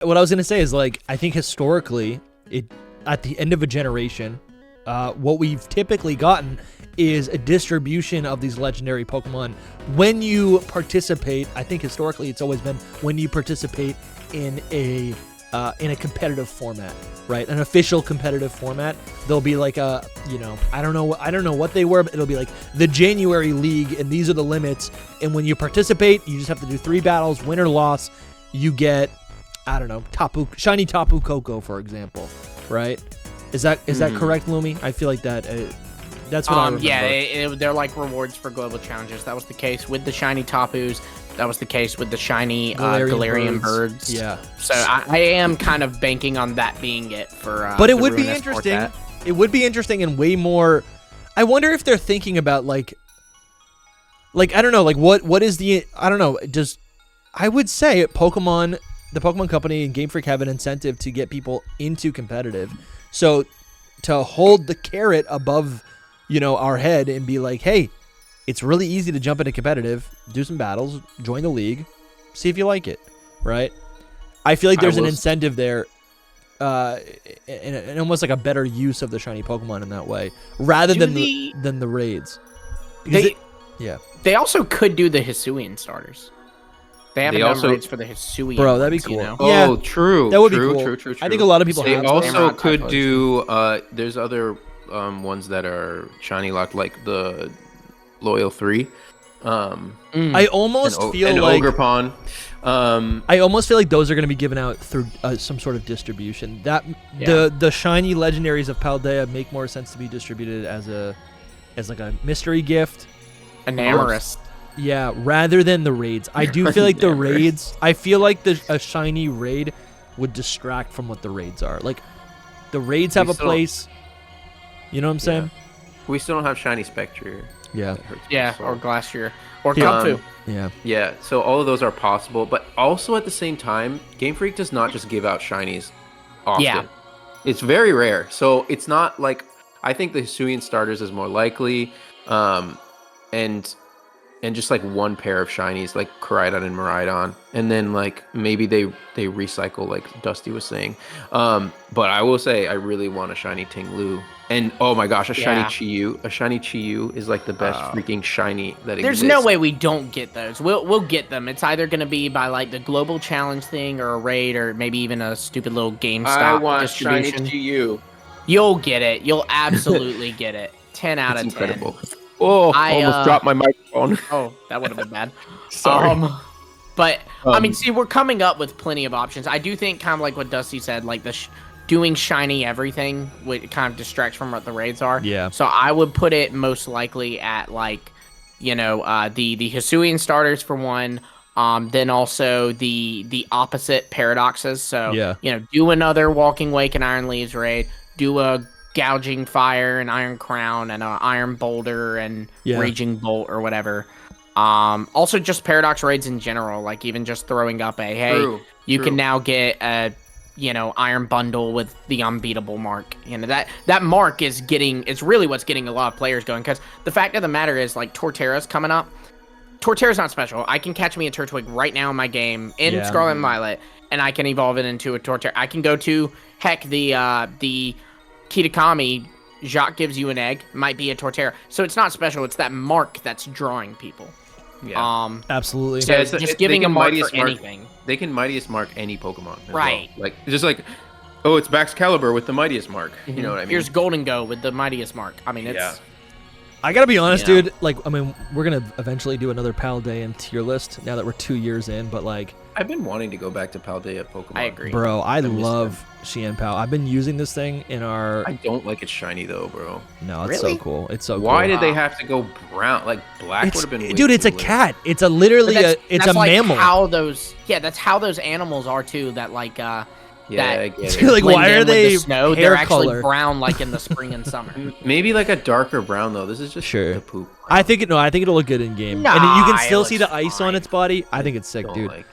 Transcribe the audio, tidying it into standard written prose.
what I was gonna say is like I think historically, at the end of a generation, what we've typically gotten is a distribution of these legendary Pokemon when you participate. I think historically it's always been when you participate in a competitive format, right? An official competitive format. There'll be like a, I don't know what they were, but it'll be like the January League, and these are the limits. And when you participate, you just have to do 3 battles, win or loss. You get, I don't know, shiny Tapu Koko, for example, right? Is that correct, Lumi? I feel like that's what I remember. Yeah, they're like rewards for global challenges. That was the case with the shiny Tapus. That was the case with the shiny Galarian birds. Yeah. So I am kind of banking on that being it for. But it would be interesting. It would be interesting and way more. I wonder if they're thinking about like I don't know, like what is the, I don't know, just I would say the Pokemon Company and Game Freak have an incentive to get people into competitive. So to hold the carrot above, our head and be like, hey, it's really easy to jump into competitive, do some battles, join the league, see if you like it, right? I feel like there's an incentive there, and almost like a better use of the shiny Pokemon in that way, rather than the raids. They also could do the Hisuian starters. They haven't done raids for the Hisuian. Bro, that'd be cool. Yeah, oh, true. That would be cool. True. I think a lot of people. They also could do. There's other ones that are shiny locked, like the Loyal 3. I almost feel like Ogerpon. I almost feel like those are going to be given out through some sort of distribution. The shiny legendaries of Paldea make more sense to be distributed as like a mystery gift. Enamorous. Yeah, rather than the raids. I do feel like the raids. I feel like a shiny raid would distract from what the raids are. Like the raids have a place. You know what I'm saying? We still don't have shiny Spectre. Yeah. Or Glacier. Or Kung Fu. Yeah, so all of those are possible, but also at the same time, Game Freak does not just give out shinies often. Yeah. It's very rare. So it's not like, I think the Hisuian starters is more likely, and just like one pair of shinies, like Koraidon and Miraidon, and then like maybe they recycle, like Dusty was saying. But I will say I really want a shiny Tinglu, and oh my gosh, a shiny Chiyu. A shiny Chiyu is like the best freaking shiny that exists. There's no way we don't get those. We'll get them. It's either gonna be by like the global challenge thing, or a raid, or maybe even a stupid little GameStop I want distribution. shiny Chiyu. You'll get it. You'll absolutely get it. 10 out of 10. Incredible. Oh, I almost dropped my microphone. Oh, that would have been bad. Sorry. But, I mean, see, we're coming up with plenty of options. I do think, kind of like what Dusty said, like doing shiny everything would kind of distract from what the raids are. Yeah. So I would put it most likely at, like, the Hisuian starters for one. Then also the opposite paradoxes. So, do another Walking Wake and Iron Leaves raid. Do a Gouging Fire and Iron Crown and Iron Boulder and Raging Bolt or whatever. Also just Paradox raids in general, like even just throwing up you can now get a Iron Bundle with the unbeatable mark. That mark is really what's getting a lot of players going, because the fact of the matter is, like, Torterra's coming up. Torterra's not special. I can catch me a Turtwig right now in my game in Scarlet and Violet, and I can evolve it into a Torterra. I can go to the Kitakami, Jacques gives you an egg, might be a Torterra. So it's not special, it's that mark that's drawing people. Yeah. Absolutely. So just giving a mark for anything. They can Mightiest Mark any Pokemon. Right. Well. Like, just like, oh, it's Baxcalibur with the Mightiest Mark. Mm-hmm. You know what I mean? Here's Golden Go with the Mightiest Mark. I mean, it's... I gotta be honest, dude. Like, I mean, we're gonna eventually do another Paldea and tier list now that we're 2 years in, but like, I've been wanting to go back to Paldea Pokemon. I agree, bro. I love Xianpao. I've been using this thing in our. I don't like it shiny though, bro. No, it's so cool. It's so. Why cool. did they have to go brown? Like black would have been. Dude, it's a cat. It's literally it's a like mammal. That's how those animals are too. That like. I get it. Like, why are they snow? Hair They're actually color? Brown, like in the spring and summer. Maybe like a darker brown though. This is just the poop. I think it'll look good in game, and you can still see the ice on its body. I think it's sick, dude.